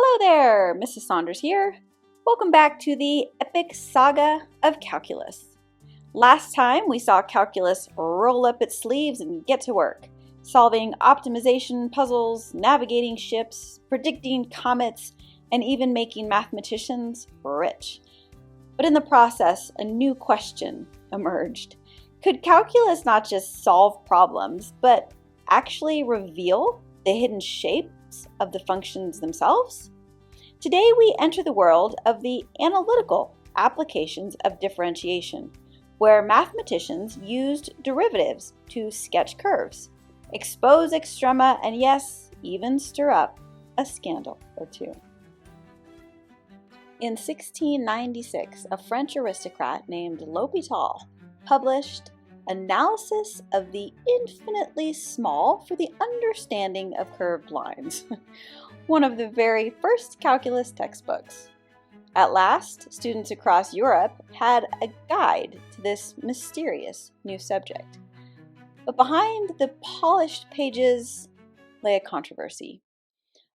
Hello there, Mrs. Saunders here. Welcome back to the epic saga of calculus. Last time we saw calculus roll up its sleeves and get to work, solving optimization puzzles, navigating ships, predicting comets, and even making mathematicians rich. But in the process, a new question emerged. Could calculus not just solve problems, but actually reveal the hidden shapes of the functions themselves? Today we enter the world of the analytical applications of differentiation, where mathematicians used derivatives to sketch curves, expose extrema, and yes, even stir up a scandal or two. In 1696, a French aristocrat named L'Hôpital published Analysis of the Infinitely Small for the Understanding of Curved Lines, one of the very first calculus textbooks. At last, students across Europe had a guide to this mysterious new subject. But behind the polished pages lay a controversy.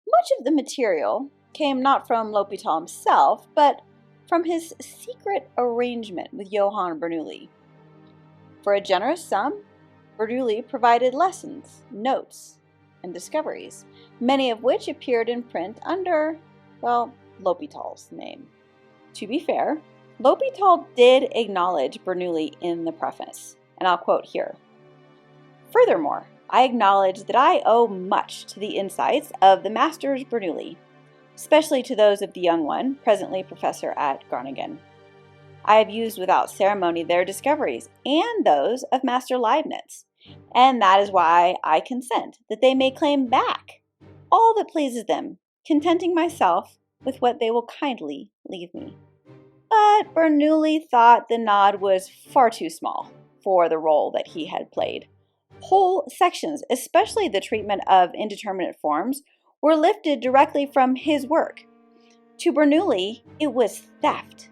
Much of the material came not from L'Hôpital himself, but from his secret arrangement with Johann Bernoulli. For a generous sum, Bernoulli provided lessons, notes, and discoveries, many of which appeared in print under, L'Hôpital's name. To be fair, L'Hôpital did acknowledge Bernoulli in the preface, and I'll quote here. Furthermore, I acknowledge that I owe much to the insights of the masters Bernoulli, especially to those of the young one, presently professor at Groningen. I have used without ceremony their discoveries and those of Master Leibniz, and that is why I consent that they may claim back all that pleases them, contenting myself with what they will kindly leave me. But Bernoulli thought the nod was far too small for the role that he had played. Whole sections, especially the treatment of indeterminate forms, were lifted directly from his work. To Bernoulli, it was theft.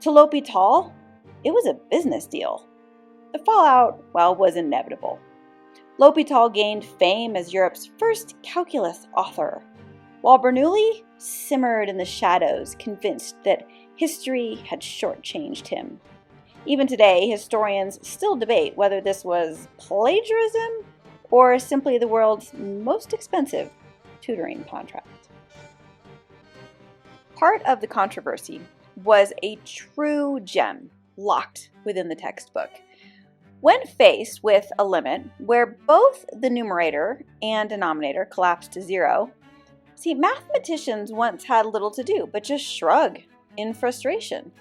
To L'Hôpital, it was a business deal. The fallout, was inevitable. L'Hôpital gained fame as Europe's first calculus author, while Bernoulli simmered in the shadows, convinced that history had shortchanged him. Even today, historians still debate whether this was plagiarism or simply the world's most expensive tutoring contract. Part of the controversy was a true gem locked within the textbook. When faced with a limit where both the numerator and denominator collapsed to zero, mathematicians once had little to do but just shrug in frustration.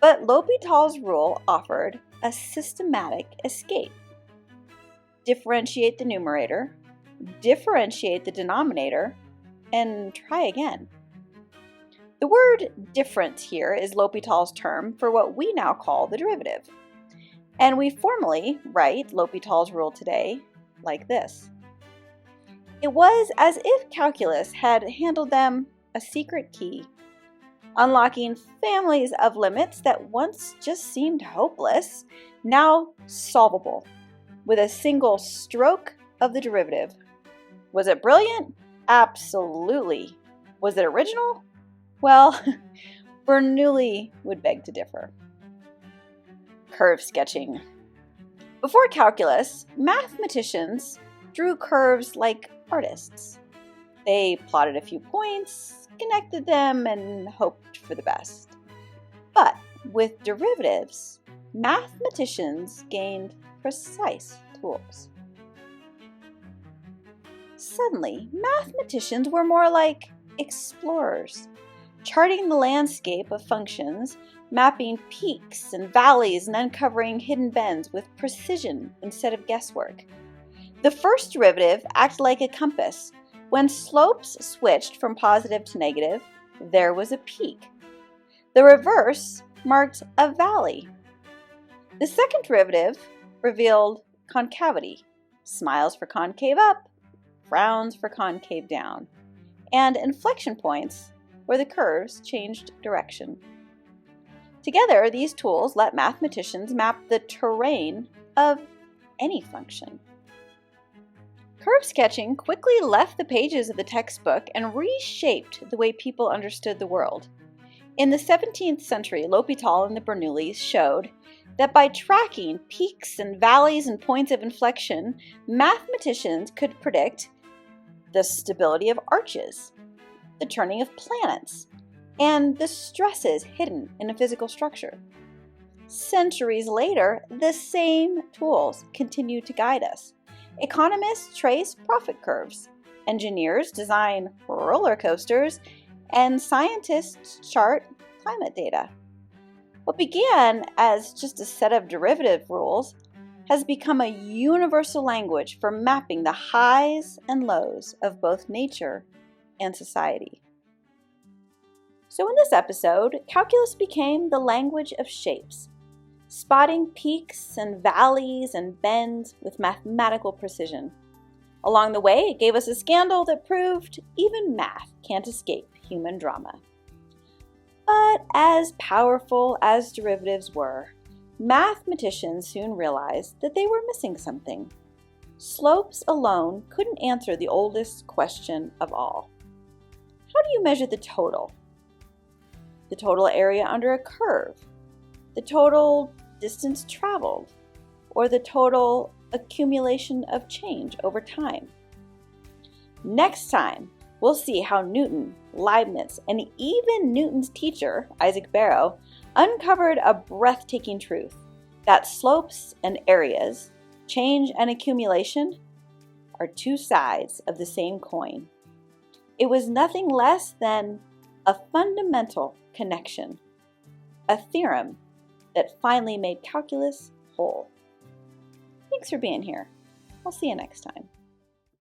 But L'Hôpital's rule offered a systematic escape. Differentiate the numerator, differentiate the denominator, and try again. The word different here is L'Hôpital's term for what we now call the derivative. And we formally write L'Hôpital's rule today like this. It was as if calculus had handed them a secret key, unlocking families of limits that once just seemed hopeless, now solvable, with a single stroke of the derivative. Was it brilliant? Absolutely. Was it original? Well, Bernoulli would beg to differ. Curve sketching. Before calculus, mathematicians drew curves like artists. They plotted a few points, connected them, and hoped for the best. But with derivatives, mathematicians gained precise tools. Suddenly, mathematicians were more like explorers, charting the landscape of functions, mapping peaks and valleys and uncovering hidden bends with precision instead of guesswork. The first derivative acted like a compass. When slopes switched from positive to negative, there was a peak. The reverse marked a valley. The second derivative revealed concavity, smiles for concave up, frowns for concave down, and inflection points where the curves changed direction. Together, these tools let mathematicians map the terrain of any function. Curve sketching quickly left the pages of the textbook and reshaped the way people understood the world. In the 17th century, L'Hôpital and the Bernoullis showed that by tracking peaks and valleys and points of inflection, mathematicians could predict the stability of arches, the turning of planets, and the stresses hidden in a physical structure. Centuries later, the same tools continue to guide us. Economists trace profit curves, engineers design roller coasters, and scientists chart climate data. What began as just a set of derivative rules has become a universal language for mapping the highs and lows of both nature and society. So in this episode, calculus became the language of shapes, spotting peaks and valleys and bends with mathematical precision. Along the way, it gave us a scandal that proved even math can't escape human drama. But as powerful as derivatives were, mathematicians soon realized that they were missing something. Slopes alone couldn't answer the oldest question of all. How do you measure the total? The total area under a curve, the total distance traveled, or the total accumulation of change over time? Next time, we'll see how Newton, Leibniz, and even Newton's teacher, Isaac Barrow, uncovered a breathtaking truth that slopes and areas, change and accumulation, are two sides of the same coin. It was nothing less than a fundamental connection, a theorem that finally made calculus whole. Thanks for being here. I'll see you next time.